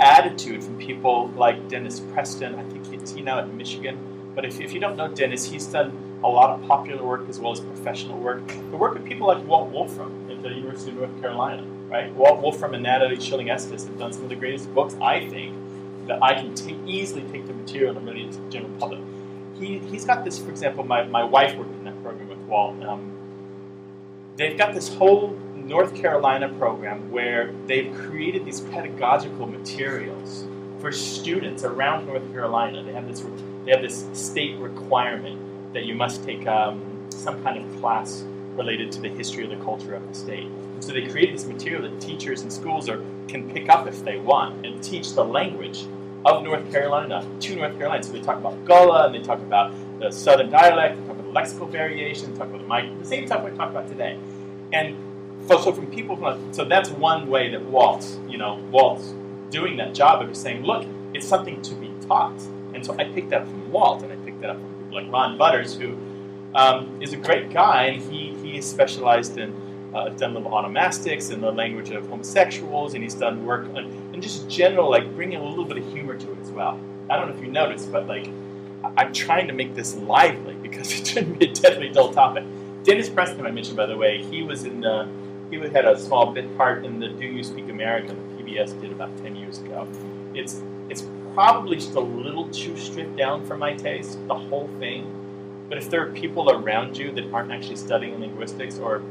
attitude from people like Dennis Preston. I think he's now at Michigan. But if you don't know Dennis, he's done a lot of popular work as well as professional work. The work of people like Walt Wolfram at the University of North Carolina, right? Walt Wolfram and Natalie Schilling-Estes have done some of the greatest books, I think, that I can easily take the material and relate it to the general public. He's got this, for example, my wife worked in that program with Walt. They've got this whole North Carolina program where they've created these pedagogical materials for students around North Carolina. They have this state requirement that you must take some kind of class related to the history or the culture of the state. And so they create this material that teachers and schools can pick up if they want and teach the language of North Carolina to North Carolina. So they talk about Gullah, and they talk about the Southern dialect, they talk about the lexical variation, they talk about the same stuff we talk about today. And so from people, so that's one way that Walt's doing that job of saying, look, it's something to be taught. And so I picked that up from Walt, and I picked that up from people like Ron Butters, who is a great guy, and he is specialized in done little onomastics in the language of homosexuals, and he's done work and just general, like bringing a little bit of humor to it as well. I don't know if you noticed, but like I'm trying to make this lively because it shouldn't be a deadly dull topic. Dennis Preston, I mentioned, by the way, he had a small bit part in the Do You Speak American that PBS did about 10 years ago. It's probably just a little too stripped down for my taste, the whole thing. But if there are people around you that aren't actually studying linguistics, or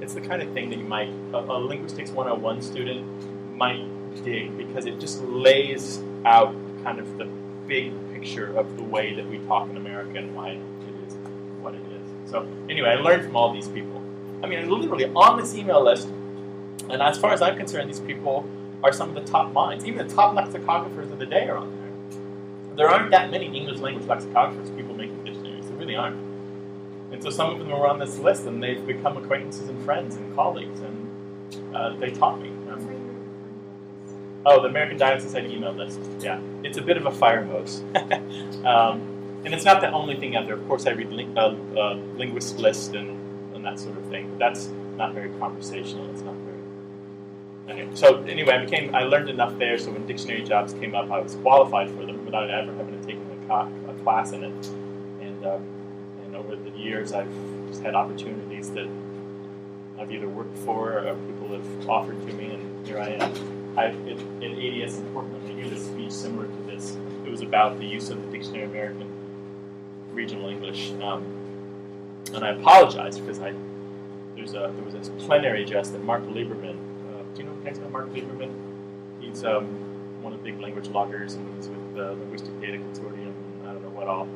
it's the kind of thing that you might, a Linguistics 101 student might dig, because it just lays out kind of the big picture of the way that we talk in America and why it is what it is. So anyway, I learned from all these people. I mean, literally on this email list, and as far as I'm concerned, these people are some of the top minds. Even the top lexicographers of the day are on there. There aren't that many English language lexicographers, people making dictionaries. There really aren't. And so some of them are on this list, and they've become acquaintances and friends and colleagues, and they taught me. The American Dialect Society email list. Yeah, it's a bit of a fire hose. And it's not the only thing out there. Of course, I read Linguist List and that sort of thing, but that's not very conversational. It's not very... Okay. So anyway, I learned enough there, so when dictionary jobs came up, I was qualified for them without ever having to take a class in it. And over the years, I've just had opportunities that I've either worked for or people have offered to me, and here I am. In ADS in Portland, I gave a speech similar to this. It was about the use of the Dictionary of American Regional English, and I apologize because there was this plenary address that Mark Lieberman. Do you know guys know Mark Lieberman? He's one of the big language loggers, and he's with the Linguistic Data Consortium, and I don't know what all.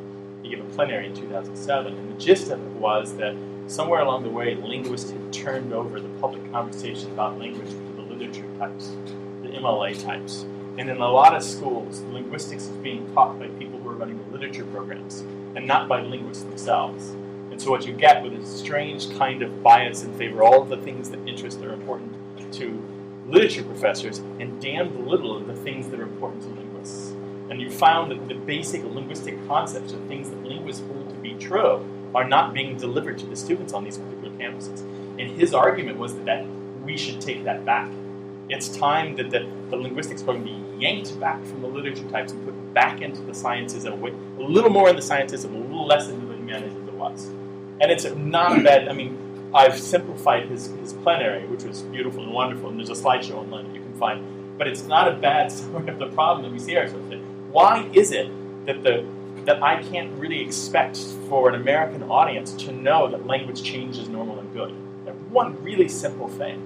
He gave a plenary in 2007, and the gist of it was that somewhere along the way, linguists had turned over the public conversation about language to the literature types, the MLA types. And in a lot of schools, linguistics is being taught by people who are running the literature programs, and not by linguists themselves. And so what you get with a strange kind of bias in favor of all of the things that interest or important to literature professors, and damn little of the things that are important to linguists. And you found that the basic linguistic concepts, or things that linguists hold to be true, are not being delivered to the students on these particular campuses. And his argument was that we should take that back. It's time that the linguistics program be yanked back from the literature types and put back into the sciences, and a little more in the sciences and a little less into the humanities as it was. And it's not a bad, I've simplified his plenary, which was beautiful and wonderful, and there's a slideshow online that you can find. But it's not a bad sort of the problem that we see ourselves in. Why is it that I can't really expect for an American audience to know that language change is normal and good? One really simple thing.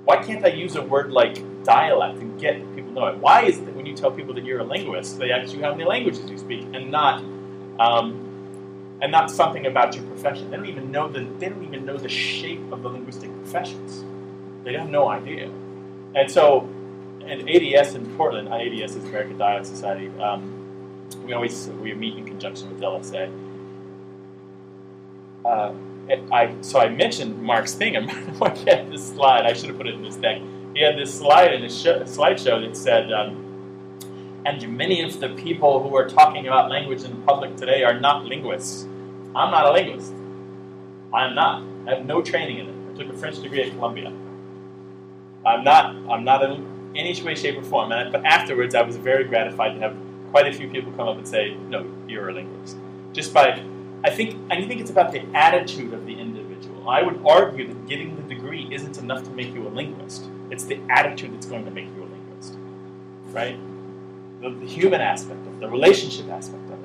Why can't I use a word like dialect and get people to know it? Why is it that when you tell people that you're a linguist, they ask you how many languages you speak, and not something about your profession? They don't even know the shape of the linguistic professions. They have no idea. And so, and ADS in Portland, ADS is American Dialect Society. We meet in conjunction with LSA. So I mentioned Mark's thing, and Mark had this slide. I should have put it in this deck. He had this slide in his slideshow that said, and many of the people who are talking about language in public today are not linguists. I'm not a linguist. I'm not. I have no training in it. I took a French degree at Columbia. I'm not in any way, shape, or form. But afterwards, I was very gratified to have quite a few people come up and say, no, you're a linguist. I think it's about the attitude of the individual. I would argue that getting the degree isn't enough to make you a linguist. It's the attitude that's going to make you a linguist, right? The human aspect of it, the relationship aspect of it.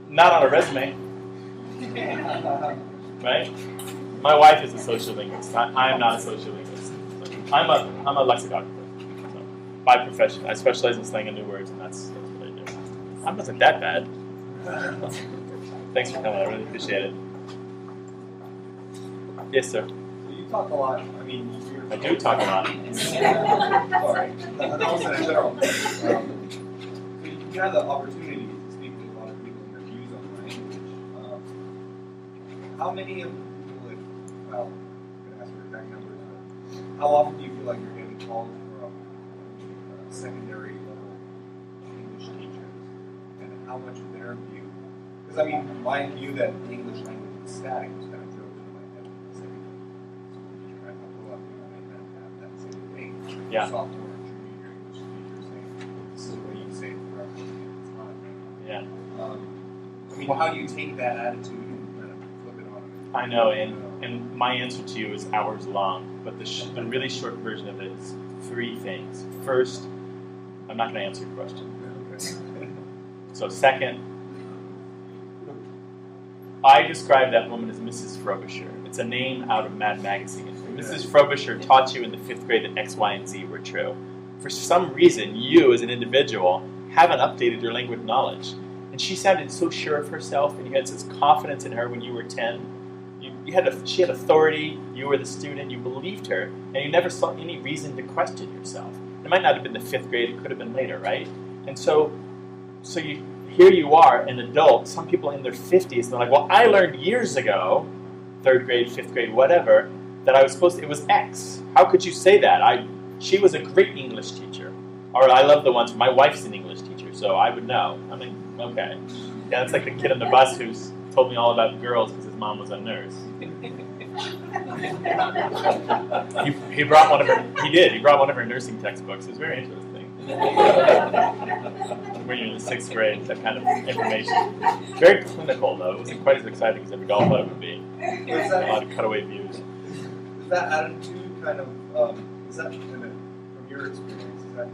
Not on a resume, right? My wife is a social linguist. I am not a social linguist. I'm a lexicographer. So, by profession, I specialize in slang and new words, and that's what I do. I wasn't that bad. Thanks for coming. I really appreciate it. Yes, sir. So you talk a lot. I do talk a lot. Sorry, that was in general. You had the opportunity to speak with a lot of people and their views on language. How many of people, I'm going to ask for exact numbers, but how often do you feel like you're getting called from secondary level English teachers, and how much of their view? Because my view that the English language is static was kind of drilled into my head when I was a I thought a lot of people may not have that same thing. Yeah. Sophomore and junior year English teachers saying, this is what you say forever and it's not. Yeah. How do you take that attitude and kind of flip it on? I know, and my answer to you is hours long, but the really short version of it is 3 things. First, I'm not going to answer your question. Okay. So second, I describe that woman as Mrs. Frobisher. It's a name out of Mad Magazine. Mrs. Frobisher taught you in the 5th grade that X, Y, and Z were true. For some reason, you as an individual haven't updated your language knowledge. And she sounded so sure of herself, and you had such confidence in her when you were 10. She had authority, you were the student, you believed her, and you never saw any reason to question yourself. It might not have been the 5th grade, it could have been later, right? And so here you are, an adult, some people in their 50s, and they're like, well, I learned years ago, 3rd grade, 5th grade, whatever, that it was X. How could you say that? she was a great English teacher. Or I love the ones, my wife's an English teacher, so I would know. I'm like, okay. Yeah, it's like the kid on the bus who's told me all about girls because his mom was a nurse. He brought one of her, he brought one of her nursing textbooks. It was very interesting. When you're in the 6th grade, that kind of information. Very clinical, though. It wasn't quite as exciting as every all thought it would be. A lot of cutaway views. Is that attitude kind of, is that from your experience, is that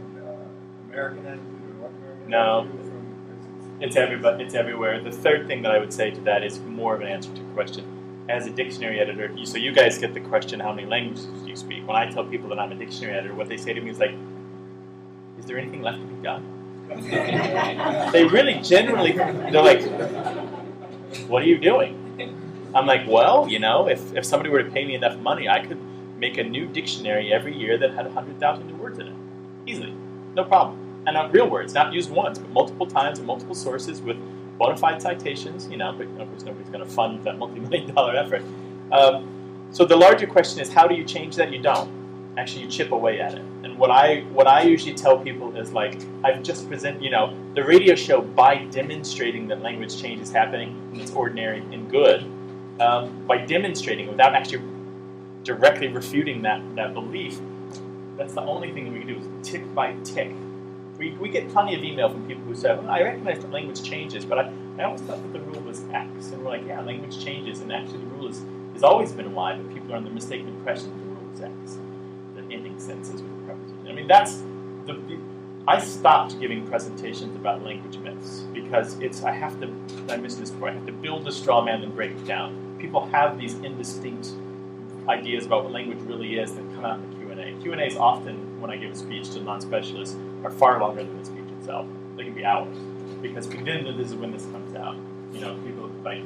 American attitude or North American No. attitude? It's everywhere. The third thing that I would say to that is more of an answer to the question. As a dictionary editor, so you guys get the question, how many languages do you speak? When I tell people that I'm a dictionary editor, what they say to me is like, is there anything left to be done? They really genuinely, they're like, what are you doing? I'm like, well, you know, if somebody were to pay me enough money, I could make a new dictionary every year that had 100,000 new words in it. Easily. No problem. And not real words, not used once, but multiple times and multiple sources with bona fide citations, you know, but of course nobody's going to fund that multi-million-dollar effort. So the larger question is, how do you change that? You don't. Actually, you chip away at it. And what I usually tell people is like, I've just presented, you know, the radio show, by demonstrating that language change is happening and it's ordinary and good, by demonstrating without actually directly refuting that belief, that's the only thing we can do is tick by tick. We get plenty of email from people who say, well, I recognize that language changes, but I always thought that the rule was X. And we're like, yeah, language changes, and actually the rule has always been Y, but people are under the mistaken impression that the rule is X. That ending sentences with preposition. I mean, that's I stopped giving presentations about language myths because I mentioned this before, I have to build a straw man and break it down. People have these indistinct ideas about what language really is that come out in the Q&A. Q&As often, when I give a speech to non-specialists, are far longer than the speech itself. They can be hours. Because then this is when this comes out. You know, people like,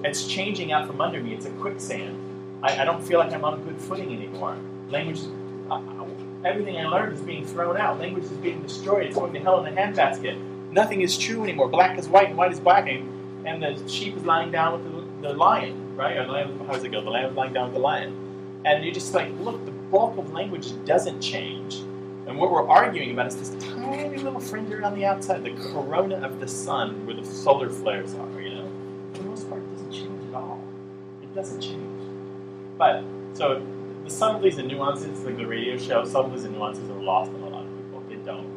it's changing out from under me. It's a quicksand. I don't feel like I'm on a good footing anymore. Language, everything I learned is being thrown out. Language is being destroyed. It's going to hell in a handbasket. Nothing is true anymore. Black is white and white is black. And the sheep is lying down with the lion, right? Or how does it go? The lamb is lying down with the lion. And you're just like, look, the bulk of language doesn't change. And what we're arguing about is this tiny little fringe around the outside, the corona of the sun, where the solar flares are, you know? For the most part, it doesn't change at all. It doesn't change. But, so, the subtleties and nuances, like the radio show, subtleties and nuances are lost on a lot of people. They don't.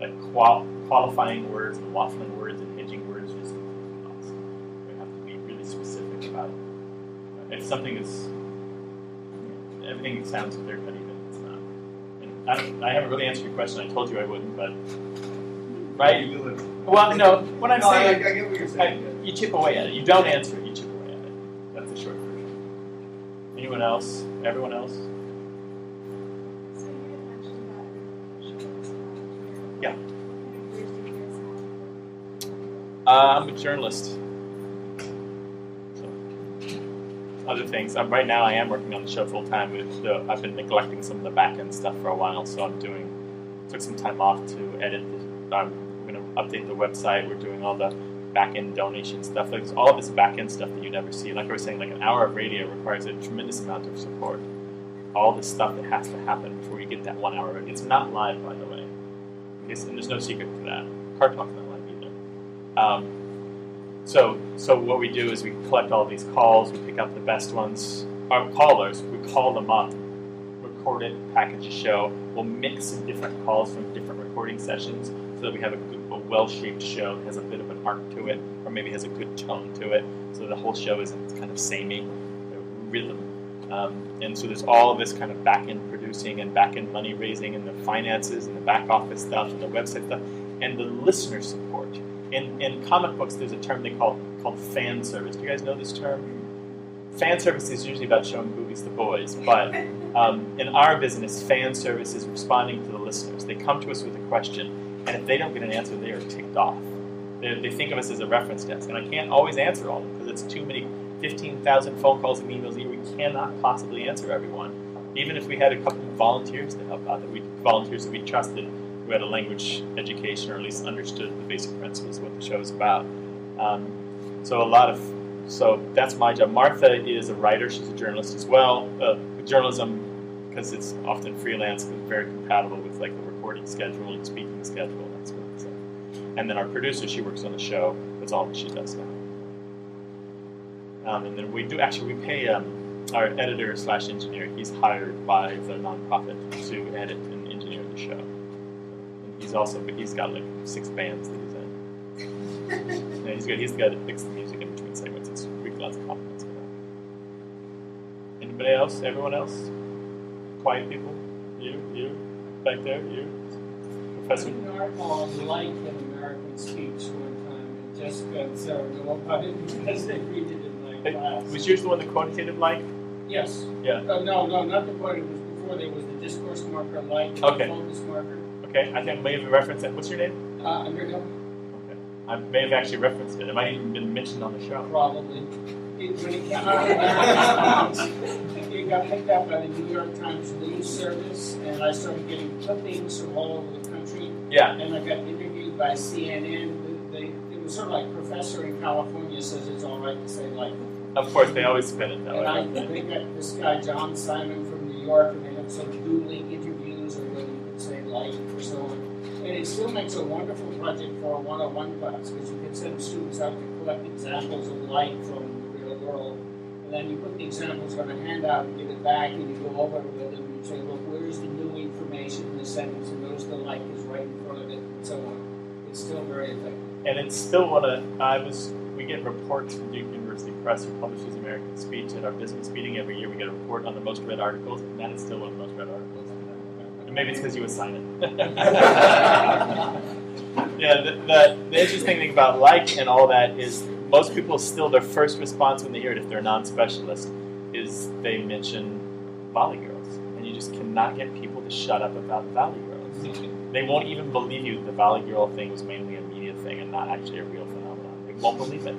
Like qualifying words and waffling words and hedging words just lost. We have to be really specific about it. If something is, everything sounds clear-cut even. I haven't really answered your question. I told you I wouldn't, but right? Well, no. What I'm saying, I get what you're saying. You chip away at it. You don't answer it. You chip away at it. That's the short version. Anyone else? Everyone else? So you had mentioned that. Yeah. What kind of careers do you guys have? I'm a journalist. Other things. Right now, I am working on the show full time. I've been neglecting some of the back end stuff for a while, so took some time off to edit. I'm going to update the website. We're doing all the back end donation stuff. Like all of this back end stuff that you never see. Like I was saying, like an hour of radio requires a tremendous amount of support. All this stuff that has to happen before you get that 1 hour. It's not live, by the way. And there's no secret to that. Car Talk's not live either. So what we do is we collect all these calls, we pick out the best ones, our callers, we call them up, record it, package a show, we'll mix in different calls from different recording sessions so that we have a well-shaped show that has a bit of an arc to it, or maybe has a good tone to it, so the whole show isn't kind of samey, rhythm. And so there's all this kind of back-end producing and back-end money raising and the finances and the back office stuff and the website stuff and the listener support. In comic books, there's a term they called fan service. Do you guys know this term? Fan service is usually about showing movies to boys, but in our business, fan service is responding to the listeners. They come to us with a question, and if they don't get an answer, they are ticked off. They think of us as a reference desk, and I can't always answer all of them because it's too many, 15,000 phone calls and emails a year. We cannot possibly answer everyone, even if we had a couple of volunteers to help out, volunteers that we trusted, who had a language education or at least understood the basic principles of what the show is about. So that's my job. Martha is a writer. She's a journalist as well. Journalism because it's often freelance and very compatible with like the recording schedule and speaking schedule and that sort of stuff. And then our producer, she works on the show. That's all that she does now. And then we pay our editor / engineer. He's hired by the nonprofit to edit and engineer the show. And he's got like 6 bands that he's in. Yeah, he's good. He's the guy that picks the music in between segments. It's we've lots of compliments for that. Anybody else? Everyone else? Quiet people? You? Back there? You? Professor? I did an article on light in American speech one time, and Jessica and Sarah know about it because they read it in my class. Was yours the one, the quantitative like? Yes. Yeah. No, not the point. It was before there was the discourse marker light, the Okay. focus marker. Okay, I think I may have referenced that. What's your name? Underhill, Okay. I may have actually referenced it. It might even been mentioned on the show. probably. When it came out of American speech, it got picked up by the New York Times news service, and I started getting clippings from all over the country. Yeah. And I got interviewed by CNN. It was sort of like professor in California says it's all right to say like. Of course, they always spin it that And way. they got this guy John Simon from New York, and they had sort of dueling interviews, or whether you could say light or so on. And it still makes a wonderful project for a 101 class because you can send students out to collect examples of light from the real world, and then you put the examples on a handout and give it back, and you go over it with them and you say, look, where's the new information in the sentence, and notice the light is right in front of it, and so on. It's still very effective. And it's still we get reports from Duke University Press, who publishes American Speech at our business meeting every year. We get a report on the most read articles, and that is still one of the most read articles. And maybe it's because you assign it. Yeah, the interesting thing about like and all that is most people still, their first response when they hear it, if they're a non-specialist, is they mention Valley Girls. And you just cannot get people to shut up about Valley Girls. They won't even believe you that the Valley Girl thing was mainly a media thing and not actually a real phenomenon. They won't believe it.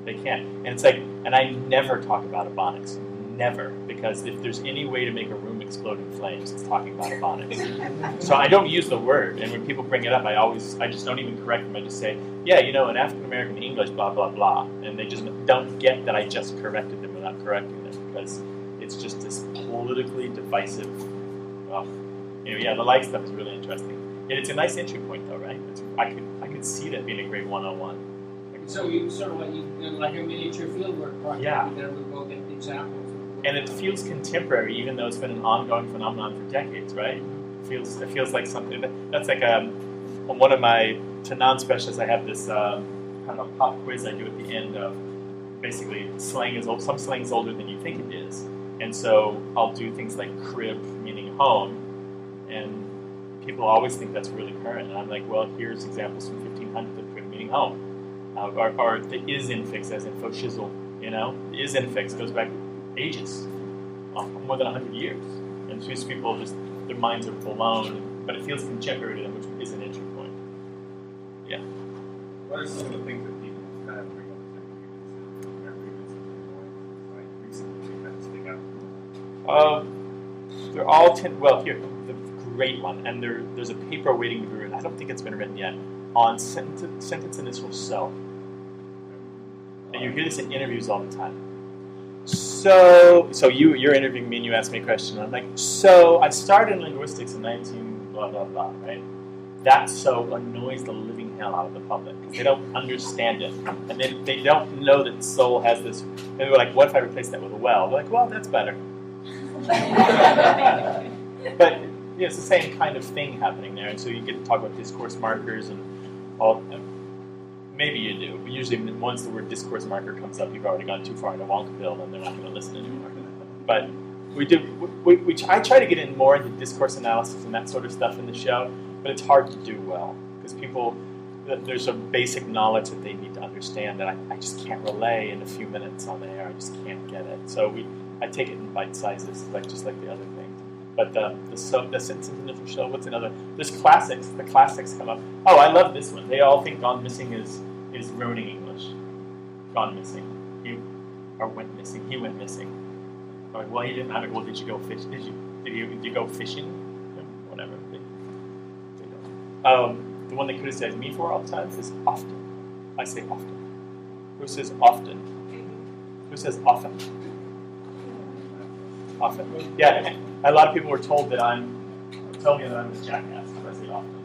They can't. And it's like, and I never talk about Ebonics. Never. Because if there's any way to make a room explode in flames, it's talking about Ebonics. So I don't use the word. And when people bring it up, I just don't even correct them. I just say, yeah, in African American English, blah, blah, blah. And they just don't get that I just corrected them without correcting them. Because it's just this politically divisive, the like stuff is really interesting. And it's a nice entry point, though, right? I could see that being a great 101. So you sort of like a miniature fieldwork project. Yeah. And then we go get the examples. And it feels contemporary, even though it's been an ongoing phenomenon for decades, right? It feels like something that's like on one of my to non-specialists. I have this kind of a pop quiz I do at the end of basically slang is old. Some slang is older than you think it is, and so I'll do things like crib, meaning home, and people always think that's really current. And I'm like, well, here's examples from 1500 of crib, meaning home, or the is infix as in faux shizzle. The is infix goes back ages, more than 100 years. And these people their minds are blown, but it feels contemporary to them, which is an entry point. Yeah. What are some of the things that people kind of bring up that you like recently kind of stick out? They're all here, the great one, and there's a paper waiting to be written. I don't think it's been written yet, on sentence initial so. And you hear this in interviews all the time. So you're interviewing me and you ask me a question. And I'm like, so I started in linguistics in 19 blah blah blah, right? That so annoys the living hell out of the public because they don't understand it, and they don't know that soul has this. And they're like, what if I replace that with a well? They're like, well, that's better. But it's the same kind of thing happening there, and so you get to talk about discourse markers and all. Maybe you do, but usually once the word discourse marker comes up, you've already gone too far into Wonkville, and they're not going to listen anymore. But I try to get in more into discourse analysis and that sort of stuff in the show, but it's hard to do well because there's a basic knowledge that they need to understand that I just can't relay in a few minutes on the air. I just can't get it. So I take it in bite sizes, just like the other things. But the sentence initial show. What's another? There's classics. The classics come up. Oh, I love this one. They all think Gone Missing is ruining English. Gone missing. Went missing. He went missing. All right, well, he didn't. Well, did you go fish? Did you go fishing? Whatever. They don't. The one they criticize me for all the time is often. I say often. Who says often? Who says often? Often. Yeah, a lot of people were told that tell me that I'm a jackass, because I say often,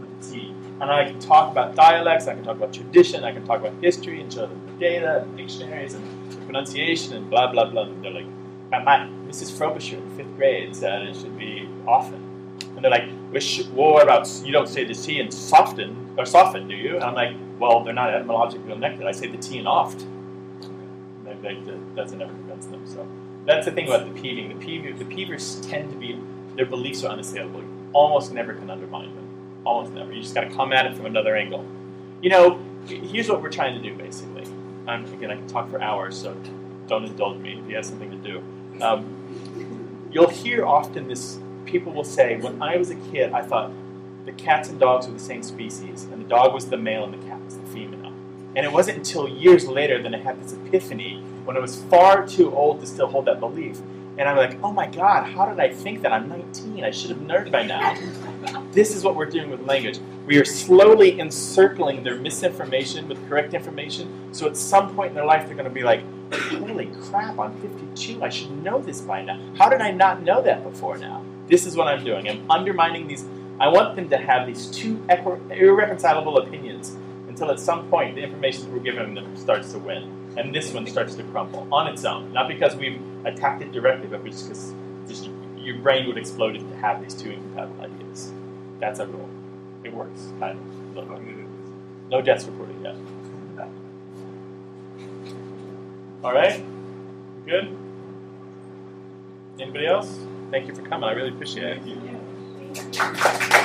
with the T. And I can talk about dialects, I can talk about tradition, I can talk about history, and show them the data, and dictionaries, and the pronunciation, and blah, blah, blah. And they're like, Mrs. Frobisher in 5th grade said it should be often. And they're like, what about, you don't say the T in soften, do you? And I'm like, well, they're not etymologically connected. I say the T in oft. And they're like, that doesn't ever convince them. So that's the thing about the peeving. The peevers tend to be, their beliefs are unassailable. You almost never can undermine them. Almost never. You just got to come at it from another angle. You know, here's what we're trying to do, basically. Again, I can talk for hours, so don't indulge me if you have something to do. You'll hear often this, people will say, when I was a kid, I thought the cats and dogs were the same species, and the dog was the male and the cat was the female. And it wasn't until years later that I had this epiphany, when I was far too old to still hold that belief. And I'm like, oh my God, how did I think that? I'm 19, I should have learned by now. This is what we're doing with language. We are slowly encircling their misinformation with correct information, so at some point in their life they're going to be like, holy crap, I'm 52, I should know this by now. How did I not know that before now? This is what I'm doing. I'm undermining these. I want them to have these two irreconcilable opinions until at some point the information that we're giving them starts to win. And this one starts to crumble on its own. Not because we've attacked it directly, but just because your brain would explode if to have these two incompatible ideas. That's a rule. It works, kind of. No deaths reported yet. All right? Good? Anybody else? Thank you for coming. I really appreciate it.